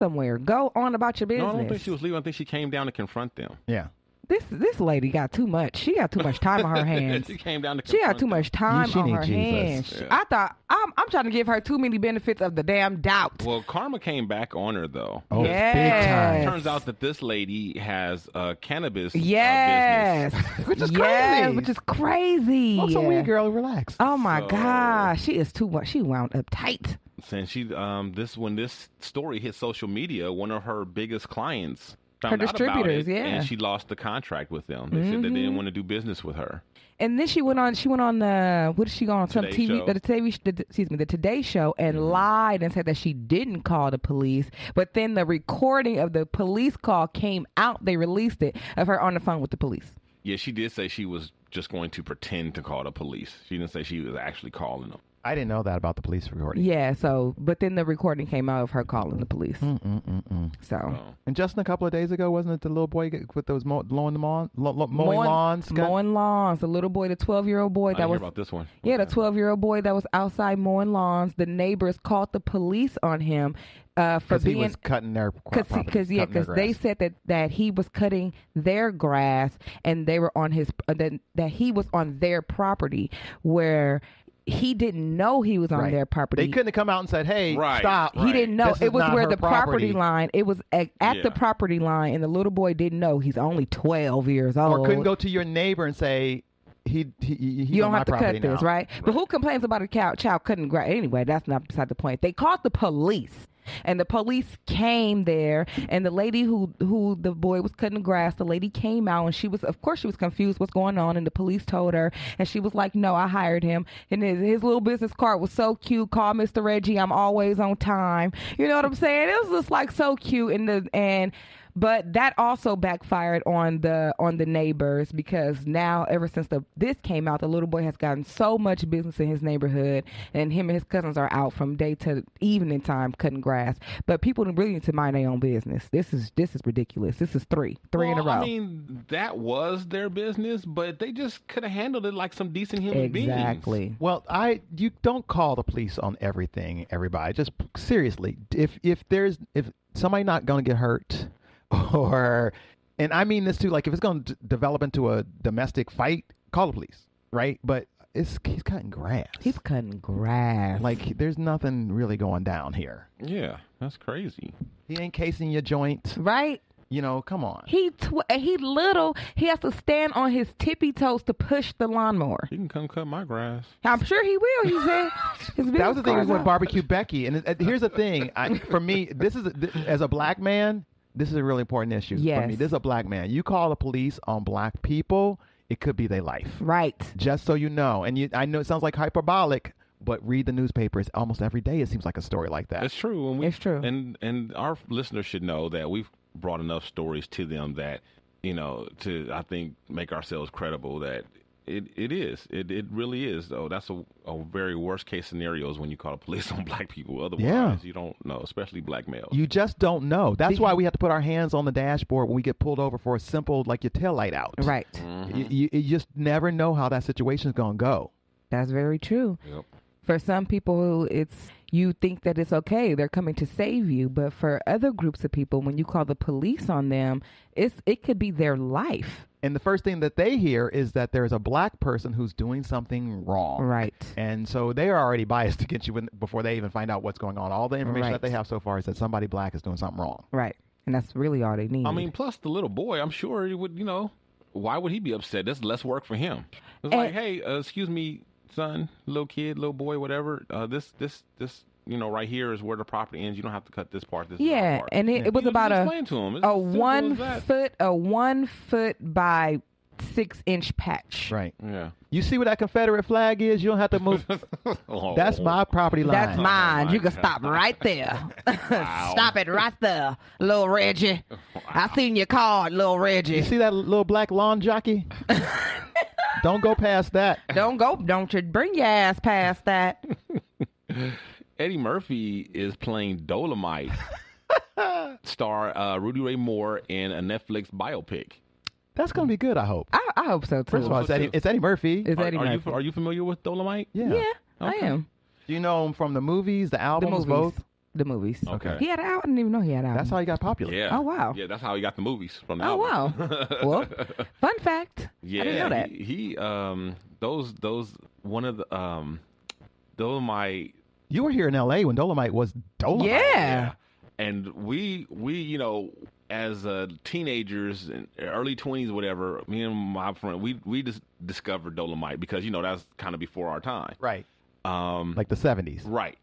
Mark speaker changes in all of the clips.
Speaker 1: somewhere. Go on about your business.
Speaker 2: No, I don't think she was leaving. I think she came down to confront them.
Speaker 3: Yeah.
Speaker 1: This lady got too much. She got too much time on her hands.
Speaker 2: She came down to
Speaker 1: She
Speaker 2: confront
Speaker 1: got too much time
Speaker 3: She
Speaker 1: on
Speaker 3: need
Speaker 1: her
Speaker 3: Jesus.
Speaker 1: hands.
Speaker 2: Yeah.
Speaker 1: I thought I'm trying to give her too many benefits of the damn doubt.
Speaker 2: Well, karma came back on her, though.
Speaker 3: Oh,
Speaker 1: Yes.
Speaker 3: big time.
Speaker 2: It turns out that this lady has cannabis
Speaker 1: Yes,
Speaker 2: business.
Speaker 3: Which is
Speaker 1: yes,
Speaker 3: crazy.
Speaker 1: which is crazy.
Speaker 3: Smoke some weed, girl. Relax.
Speaker 1: Oh my
Speaker 2: So-
Speaker 1: gosh, she is too much. She wound up tight.
Speaker 2: Since she, when this story hit social media, one of her biggest clients
Speaker 1: Her
Speaker 2: found out
Speaker 1: distributors,
Speaker 2: about it,
Speaker 1: yeah.
Speaker 2: and she lost the contract with them. They said they didn't want to do business with her.
Speaker 1: And then she went on the what did she go on some
Speaker 2: Today
Speaker 1: TV
Speaker 2: Show.
Speaker 1: the Today Show and lied and said that she didn't call the police, but then the recording of the police call came out. They released it of her on the phone with the police.
Speaker 2: Yeah, she did say she was just going to pretend to call the police. She didn't say she was actually calling them.
Speaker 3: I didn't know that about the police recording.
Speaker 1: Yeah, so but then the recording came out of her calling the police. So
Speaker 2: Oh.
Speaker 3: And just a couple of days ago, wasn't it the little boy with those mowing lawns?
Speaker 1: mowing lawns. The little boy, the 12-year-old boy
Speaker 2: I
Speaker 1: that
Speaker 2: didn't hear
Speaker 1: was
Speaker 2: about this one.
Speaker 1: yeah, the 12-year-old boy that was outside mowing lawns. The neighbors called the police on him for
Speaker 3: Because he
Speaker 1: being
Speaker 3: was cutting their property.
Speaker 1: because they said that he was cutting their grass and they were on his that he was on their property where he didn't know he was on their property.
Speaker 3: They couldn't have come out and said, "Hey,
Speaker 2: Right.
Speaker 3: stop."
Speaker 1: He didn't know.
Speaker 3: This
Speaker 1: It
Speaker 3: is
Speaker 1: was
Speaker 3: not
Speaker 1: where
Speaker 3: her
Speaker 1: the property line. It was at the property line, and the little boy didn't know. He's only 12 years old.
Speaker 3: Or couldn't go to your neighbor and say, "He's
Speaker 1: You don't
Speaker 3: on
Speaker 1: have to
Speaker 3: my
Speaker 1: cut
Speaker 3: property
Speaker 1: this,
Speaker 3: now."
Speaker 1: right? But who complains about a child cutting grass? Anyway, that's not beside the point. They called the police. And the police came there, and the lady who the boy was cutting the grass, the lady came out, and she was confused what's going on, and the police told her, and she was like, "No, I hired him." And his little business card was so cute. Call Mr. Reggie. I'm always on time. You know what I'm saying? It was just like so cute, but that also backfired on the neighbors because now ever since this came out, the little boy has gotten so much business in his neighborhood, and him and his cousins are out from day to evening time cutting grass. But people really need to mind their own business. This is ridiculous. This is three in a row.
Speaker 2: I mean, that was their business, but they just could have handled it like some decent human beings.
Speaker 1: Exactly.
Speaker 3: Well, you don't call the police on everything, everybody. Just seriously, if somebody not going to get hurt, and I mean this too, like if it's going to develop into a domestic fight, call the police, right? But he's cutting grass.
Speaker 1: He's cutting grass.
Speaker 3: Like there's nothing really going down here.
Speaker 2: Yeah, that's crazy.
Speaker 3: He ain't casing your joint,
Speaker 1: right?
Speaker 3: You know, come on.
Speaker 1: He little. He has to stand on his tippy toes to push the lawnmower.
Speaker 2: He can come cut my grass.
Speaker 1: I'm sure he will. He said
Speaker 3: that was the thing with Barbecue Becky. And here's the thing. For me, as a black man, this is a really important issue for me. This is a black man. You call the police on black people, it could be their life.
Speaker 1: Right.
Speaker 3: Just so you know. And I know it sounds like hyperbolic, but read the newspapers almost every day. It seems like a story like that.
Speaker 2: It's true.
Speaker 1: It's true.
Speaker 2: And our listeners should know that we've brought enough stories to them that, to, I think, make ourselves credible that it really is, though. That's a very worst case scenario is when you call the police on black people. Otherwise, you don't know, especially black males.
Speaker 3: You just don't know. That's why we have to put our hands on the dashboard when we get pulled over for a simple, like your tail light out.
Speaker 1: Right.
Speaker 2: Mm-hmm.
Speaker 3: You just never know how that situation is going to go.
Speaker 1: That's very true.
Speaker 2: Yep.
Speaker 1: For some people, you think that it's okay. They're coming to save you. But for other groups of people, when you call the police on them, it could be their life.
Speaker 3: And the first thing that they hear is that there's a black person who's doing something wrong.
Speaker 1: Right.
Speaker 3: And so they are already biased against you before they even find out what's going on. All the information that they have so far is that somebody black is doing something wrong.
Speaker 1: Right. And that's really all they need.
Speaker 2: I mean, plus the little boy, I'm sure he would, why would he be upset? That's less work for him. It's like, hey, excuse me, son, little kid, little boy, whatever. This, right here is where the property ends. You don't have to cut this part. This is our part.
Speaker 1: And it was about a 1 foot by 6 inch patch.
Speaker 3: Right.
Speaker 2: Yeah.
Speaker 3: You see where that Confederate flag is? You don't have to move. That's my property line.
Speaker 1: That's mine. You can stop right there. Stop it right there, little Reggie. I seen your card, little Reggie.
Speaker 3: You see that little black lawn jockey? Don't go past that.
Speaker 1: Don't you bring your ass past that.
Speaker 2: Eddie Murphy is playing Dolomite star Rudy Ray Moore in a Netflix biopic.
Speaker 3: That's going to be good, I hope.
Speaker 1: I hope so, too.
Speaker 3: First of all, it's Eddie Murphy.
Speaker 1: It's Eddie Murphy.
Speaker 2: Are you familiar with Dolomite?
Speaker 3: Yeah.
Speaker 1: Yeah,
Speaker 2: Okay.
Speaker 1: I am.
Speaker 3: Do you know him from the movies, the albums, both?
Speaker 1: the movies.
Speaker 2: Okay.
Speaker 1: He had an album. I didn't even know he had an album.
Speaker 3: That's how he got popular.
Speaker 2: Yeah.
Speaker 1: Oh, wow.
Speaker 2: Yeah, that's how he got the movies from the
Speaker 1: Oh,
Speaker 2: album.
Speaker 1: wow. Well, fun fact.
Speaker 2: Yeah,
Speaker 1: I didn't know that.
Speaker 2: He those one of the Dolomite.
Speaker 3: You were here in L.A. when Dolomite was Dolomite.
Speaker 1: Yeah.
Speaker 2: And we as teenagers and early 20s, whatever, me and my friend, we just discovered Dolomite because that's kind of before our time.
Speaker 3: Right. Like the 70s.
Speaker 2: Right.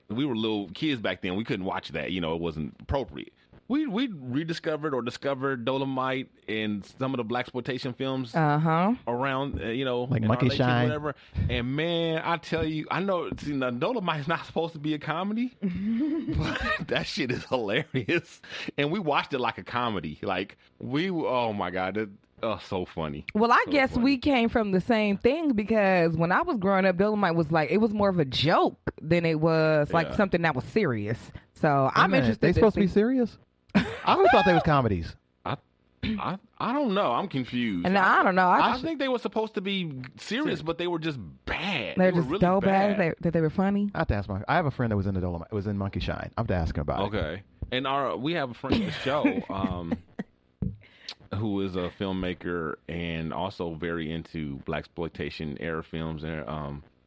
Speaker 2: We were little kids back then. We couldn't watch that. It wasn't appropriate. We rediscovered or discovered Dolomite in some of the blaxploitation films around,
Speaker 3: like
Speaker 2: in
Speaker 3: Monkey
Speaker 2: our late
Speaker 3: Shine.
Speaker 2: teens, whatever. And man, I tell you, I know now, Dolomite's not supposed to be a comedy, but that shit is hilarious. And we watched it like a comedy. Like oh my god, so funny.
Speaker 1: Well, I
Speaker 2: So
Speaker 1: guess
Speaker 2: funny.
Speaker 1: we came from the same thing because when I was growing up, Dolomite was it was more of a joke than it was like
Speaker 2: Yeah.
Speaker 1: something that was serious. So I'm
Speaker 3: Man,
Speaker 1: interested.
Speaker 3: They supposed to be
Speaker 1: see.
Speaker 3: serious? I always thought they was comedies.
Speaker 2: I don't know. I'm confused.
Speaker 1: And I don't know.
Speaker 2: I think they were supposed to be serious, but they were just bad.
Speaker 1: They're
Speaker 2: They were
Speaker 1: just
Speaker 2: really
Speaker 1: so bad that they were funny.
Speaker 3: I have to ask I have a friend that was in the Dolomite. Was in Monkey Shine. I have to ask him about it.
Speaker 2: Okay. And we have a friend of the show who is a filmmaker and also very into blaxploitation era films. And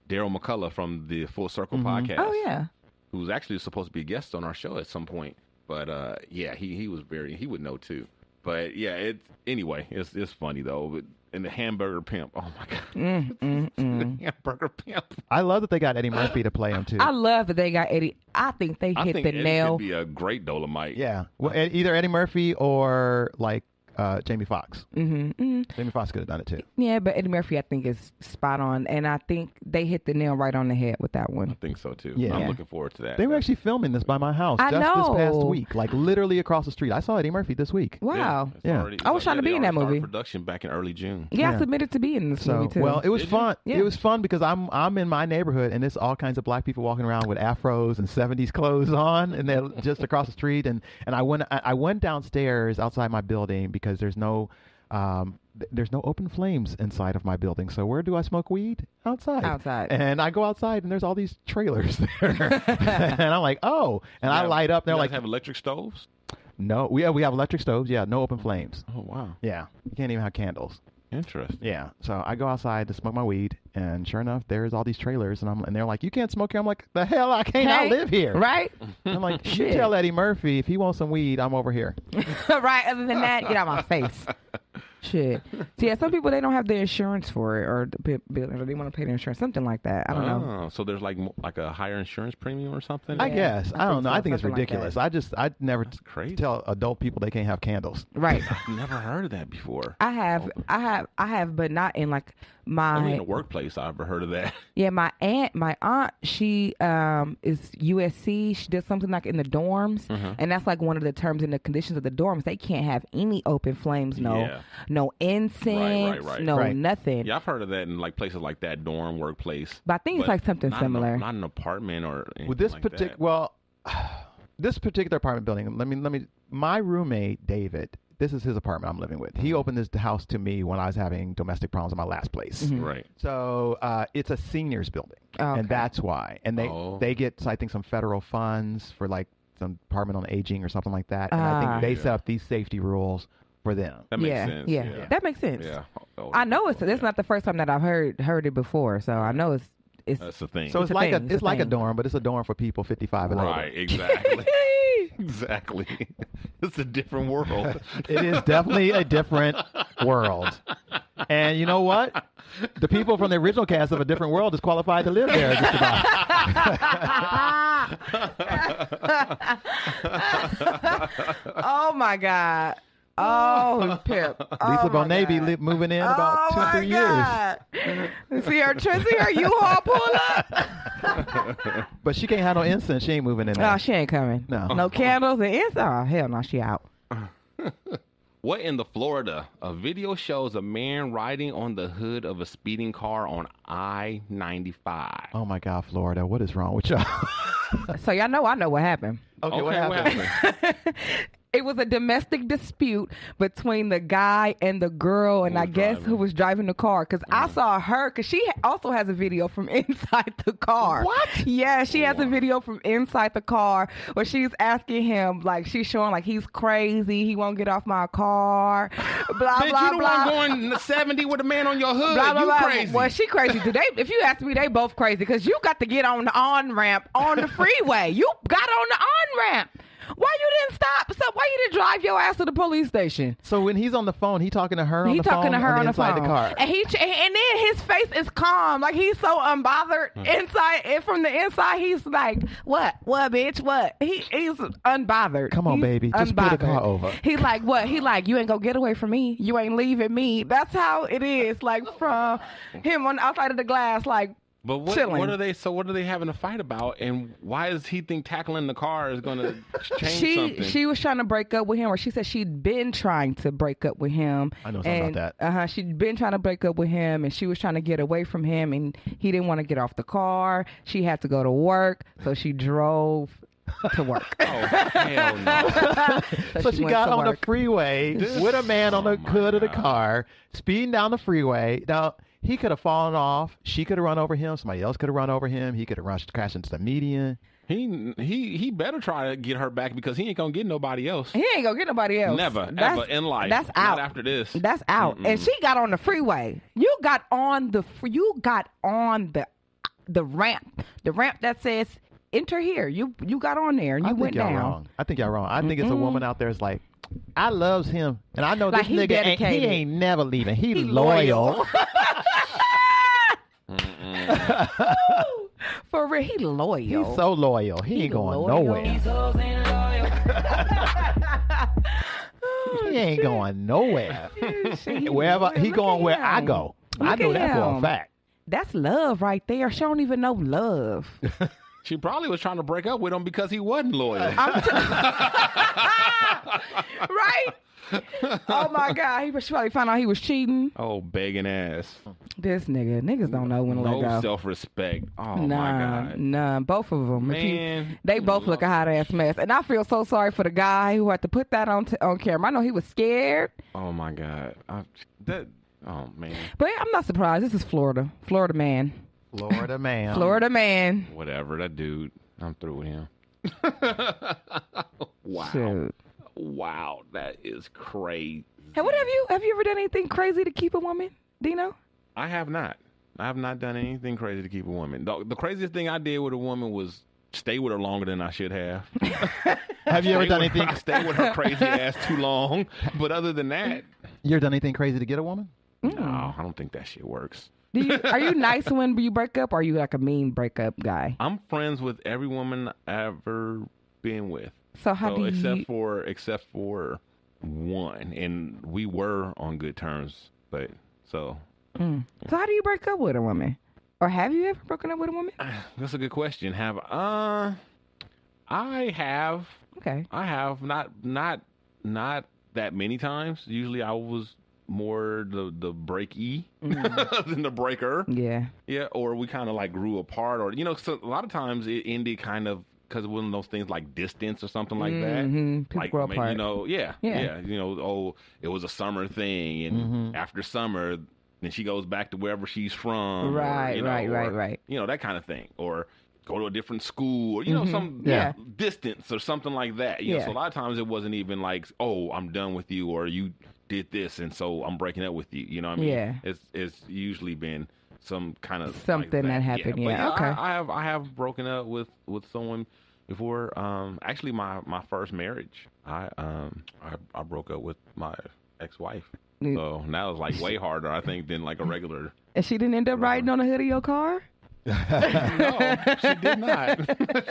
Speaker 2: Daryl McCullough from the Full Circle podcast.
Speaker 1: Oh yeah.
Speaker 2: Who's actually supposed to be a guest on our show at some point. But yeah, he would know too. But yeah, it's funny though. But and the Hamburger Pimp, oh my god, the Hamburger Pimp.
Speaker 3: I love that they got Eddie Murphy to play him too.
Speaker 1: I love that they got Eddie. I think they hit the
Speaker 2: Eddie
Speaker 1: nail.
Speaker 2: could be a great Dolomite.
Speaker 3: Yeah, well, either Eddie Murphy or like Jamie Foxx. Jamie Foxx could have done it too.
Speaker 1: Yeah, but Eddie Murphy, I think, is spot on, and I think they hit the nail right on the head with that one.
Speaker 2: I think so too.
Speaker 3: Yeah.
Speaker 2: I'm looking forward to that.
Speaker 3: They were actually filming this by my house
Speaker 1: I
Speaker 3: just this past
Speaker 1: know.
Speaker 3: week, like literally across the street. I saw Eddie Murphy this week.
Speaker 1: Wow.
Speaker 3: Yeah.
Speaker 1: I was trying to be in that movie.
Speaker 2: Production back in early June.
Speaker 1: Yeah,
Speaker 3: Yeah.
Speaker 1: I submitted to be in this movie too.
Speaker 3: Well, it was
Speaker 2: Did you?
Speaker 3: fun.
Speaker 1: Yeah.
Speaker 3: It was fun because I'm in my neighborhood and there's all kinds of black people walking around with afros and 70s clothes on, and they're just across the street. And I went downstairs outside my building because there's no open flames inside of my building. So where do I smoke weed? Outside.
Speaker 1: Outside.
Speaker 3: And I go outside and there's all these trailers there. And I'm like, oh. And I light up. And they're
Speaker 2: You
Speaker 3: like,
Speaker 2: guys have electric stoves?
Speaker 3: no, we have electric stoves. Yeah, no open flames.
Speaker 2: Oh wow,
Speaker 3: Yeah, you can't even have candles.
Speaker 2: interesting.
Speaker 3: Yeah, so I go outside to smoke my weed, and sure enough, there's all these trailers, and they're like, "You can't smoke here." I'm like, "The hell, I can't! I
Speaker 1: Hey,
Speaker 3: live here."
Speaker 1: right?
Speaker 3: I'm like, "You
Speaker 1: Shit.
Speaker 3: tell Eddie Murphy if he wants some weed, I'm over here."
Speaker 1: Right. Other than that, get out my face. Shit. So yeah, some people they don't have the insurance for it, or they want to pay the insurance, something like that. I don't know.
Speaker 2: So there's like a higher insurance premium or something.
Speaker 3: I guess I don't know.
Speaker 1: so,
Speaker 3: I think it's
Speaker 1: something like
Speaker 3: ridiculous.
Speaker 1: that.
Speaker 3: I never
Speaker 2: crazy.
Speaker 3: tell adult people they can't have candles.
Speaker 1: Right.
Speaker 2: I've never heard of that before.
Speaker 1: I have, but not in like
Speaker 2: Only in
Speaker 1: my
Speaker 2: the workplace I've ever heard of that.
Speaker 1: yeah. My aunt, she is USC. She does something like in the dorms, and that's like one of the terms and the conditions of the dorms. They can't have any open flames, no incense,
Speaker 2: Right.
Speaker 1: no
Speaker 3: Right.
Speaker 1: nothing.
Speaker 2: Yeah, I've heard of that in like places like that, dorm, workplace.
Speaker 1: But I think it's like something
Speaker 2: not
Speaker 1: similar.
Speaker 2: Not an apartment or anything
Speaker 3: With this
Speaker 2: like
Speaker 3: particular, this particular apartment building. Let me. My roommate David. This is his apartment I'm living with. He opened this house to me when I was having domestic problems in my last place.
Speaker 2: that. Right.
Speaker 3: So it's a seniors building,
Speaker 1: Okay.
Speaker 3: and that's why. And they get, I think, some federal funds for like some Department on Aging or something like that. And I think they set up these safety rules for them.
Speaker 2: That makes
Speaker 1: yeah,
Speaker 2: sense.
Speaker 1: yeah, that makes sense.
Speaker 2: Yeah.
Speaker 1: I know it's not the first time that I've heard it before, so I know it's
Speaker 2: That's the thing.
Speaker 3: So
Speaker 1: It's
Speaker 3: it's
Speaker 1: a
Speaker 3: like
Speaker 1: thing.
Speaker 3: it's like a
Speaker 1: thing.
Speaker 3: dorm, but it's a dorm for people 55 and
Speaker 2: right. Exactly. Exactly. It's a different world.
Speaker 3: older. It is definitely a different world. And you know what? The people from the original cast of A Different World is qualified to live there. Just about.
Speaker 1: Oh my God. Oh, Pip.
Speaker 3: Lisa
Speaker 1: Oh, my
Speaker 3: Bonet be
Speaker 1: God.
Speaker 3: moving in about 2-3 years.
Speaker 1: See her U-Haul pull up?
Speaker 3: But she can't have no incense. She ain't moving in there.
Speaker 1: No, she ain't coming.
Speaker 3: No.
Speaker 1: No candles and incense. Oh, hell no, she out.
Speaker 2: What in the Florida? A video shows a man riding on the hood of a speeding car on I-95.
Speaker 3: Oh my God, Florida. What is wrong with y'all?
Speaker 1: So y'all know I know what happened.
Speaker 3: Okay, what happened?
Speaker 1: It was a domestic dispute between the guy and the girl, and I guess who was driving the car. Because I saw her, because she also has a video from inside the car.
Speaker 3: What?
Speaker 1: Yeah, she has a video from inside the car where she's asking him, like, she's showing like he's crazy, he won't get off my car, blah
Speaker 2: Bitch,
Speaker 1: blah
Speaker 2: you the
Speaker 1: blah.
Speaker 2: one going 70 with a man on your hood.
Speaker 1: Blah, blah,
Speaker 2: You
Speaker 1: blah.
Speaker 2: crazy.
Speaker 1: Well, she crazy today. If you ask me, they both crazy because you got to get on the on-ramp on the freeway. You got on the on-ramp. Why you didn't stop? So why you didn't drive your ass to the police station?
Speaker 3: So when he's on the phone, he talking to her on the phone?
Speaker 1: He talking to her on the
Speaker 3: inside
Speaker 1: phone.
Speaker 3: the car.
Speaker 1: And and then his face is calm. Like he's so unbothered inside. And from the inside, he's like, what, bitch, what? He's unbothered.
Speaker 3: Come on,
Speaker 1: He's
Speaker 3: baby. Just pull the car over.
Speaker 1: He's like, what? He like, you ain't gonna get away from me. You ain't leaving me. That's how it is. Like from him on the outside of the glass, like,
Speaker 2: But what are they? So what are they having a fight about? And why does he think tackling the car is going to change something?
Speaker 1: She was trying to break up with him, or she said she'd been trying to break up with him.
Speaker 3: I know something about
Speaker 1: that. She'd been trying to break up with him, and she was trying to get away from him, and he didn't want to get off the car. She had to go to work, so she drove to work.
Speaker 2: Oh, hell no.
Speaker 3: So she got on the freeway with a man on the hood of the car, speeding down the freeway. Now, he could have fallen off. She could have run over him. Somebody else could have run over him. He could have crashed into the median.
Speaker 2: He better try to get her back because he ain't gonna get nobody else.
Speaker 1: He ain't gonna get nobody else.
Speaker 2: Never, ever in life.
Speaker 1: That's out.
Speaker 2: Not after this.
Speaker 1: That's out. And she got on the freeway. You got on the ramp. The ramp that says enter here. You got on there and you went down.
Speaker 3: Wrong. I think y'all wrong. I think it's a woman out there is like, I loves him, and I know
Speaker 1: Like,
Speaker 3: this
Speaker 1: he
Speaker 3: nigga he ain't never leaving. He loyal.
Speaker 1: For real, he loyal.
Speaker 3: He's so loyal. He ain't going nowhere. He ain't going nowhere. Wherever he going, where I go. I know that for a fact.
Speaker 1: That's love right there. She don't even know love.
Speaker 2: She probably was trying to break up with him because he wasn't loyal.
Speaker 1: Right? Oh my God. She probably found out he was cheating.
Speaker 2: Oh, begging ass.
Speaker 1: This niggas don't know when to let go.
Speaker 2: No self-respect. Oh my God.
Speaker 1: Nah, both of them.
Speaker 2: Man,
Speaker 1: they both look a hot ass mess. And I feel so sorry for the guy who had to put that on camera. I know he was scared.
Speaker 2: Oh my God. Oh man.
Speaker 1: But I'm not surprised. This is Florida. Florida man.
Speaker 3: Florida man.
Speaker 2: Whatever, that dude. I'm through with him. Wow.
Speaker 1: Shoot.
Speaker 2: Wow, that is crazy.
Speaker 1: Hey, what have you ever done anything crazy to keep a woman, Dino?
Speaker 2: I have not. I have not done anything crazy to keep a woman. The craziest thing I did with a woman was stay with her longer than I should have.
Speaker 3: Have you ever done anything?
Speaker 2: I stayed with her crazy ass too long. But other than that,
Speaker 3: you ever done anything crazy to get a woman?
Speaker 2: No, I don't think that shit works.
Speaker 1: Are you nice when you break up, or are you like a mean breakup guy?
Speaker 2: I'm friends with every woman I've ever been with.
Speaker 1: So how do you?
Speaker 2: Except for one, and we were on good terms, but so.
Speaker 1: So how do you break up with a woman, or have you ever broken up with a woman?
Speaker 2: That's a good question. I have.
Speaker 1: Okay.
Speaker 2: I have not that many times. Usually, I was more the breakee than the breaker.
Speaker 1: Yeah.
Speaker 2: Yeah, or we kind of like grew apart, or so a lot of times it ended kind of because of one of those things like distance or something like that.
Speaker 1: People
Speaker 2: like
Speaker 1: grow apart.
Speaker 2: Yeah. It was a summer thing, and after summer, then she goes back to wherever she's from.
Speaker 1: Right.
Speaker 2: That kind of thing, or go to a different school, or some distance or something like that. So a lot of times it wasn't even like, oh, I'm done with you, or you did this, and so I'm breaking up with you. You know what I mean?
Speaker 1: Yeah.
Speaker 2: It's usually been some kind of
Speaker 1: something
Speaker 2: like
Speaker 1: that happened.
Speaker 2: Yeah.
Speaker 1: Okay.
Speaker 2: I have broken up with someone before. Actually, my first marriage, I broke up with my ex-wife. So now it's like way harder, I think, than like a regular.
Speaker 1: And she didn't end up riding on the hood of your car?
Speaker 2: No, she did not.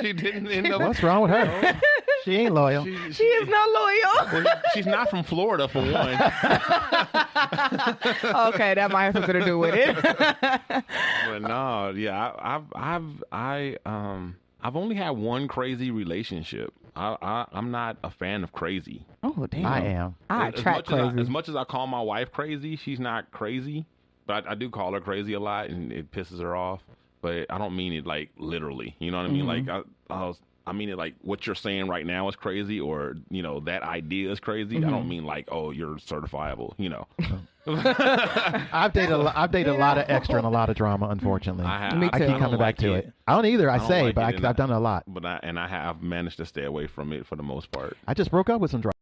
Speaker 2: She didn't end up.
Speaker 3: What's wrong with her? She ain't loyal.
Speaker 1: She is not loyal.
Speaker 2: Well, she's not from Florida, for one.
Speaker 1: Okay, that might have something to do with it.
Speaker 2: But no, yeah, I've only had one crazy relationship. I'm not a fan of crazy.
Speaker 1: Oh, damn.
Speaker 3: I am.
Speaker 1: I attract crazy.
Speaker 2: As much as I call my wife crazy, she's not crazy. But I do call her crazy a lot, and it pisses her off. But I don't mean it like literally. You know what I mean? Like I mean it like what you're saying right now is crazy, or that idea is crazy. I don't mean like, oh, you're certifiable.
Speaker 3: I've dated a lot of extra and a lot of drama. Unfortunately,
Speaker 1: Me
Speaker 3: I
Speaker 1: too.
Speaker 3: keep coming back to it. I don't either. I say,
Speaker 2: like
Speaker 3: but
Speaker 2: it,
Speaker 3: I've done it a lot.
Speaker 2: But I have managed to stay away from it for the most part.
Speaker 3: I just broke up with some drama.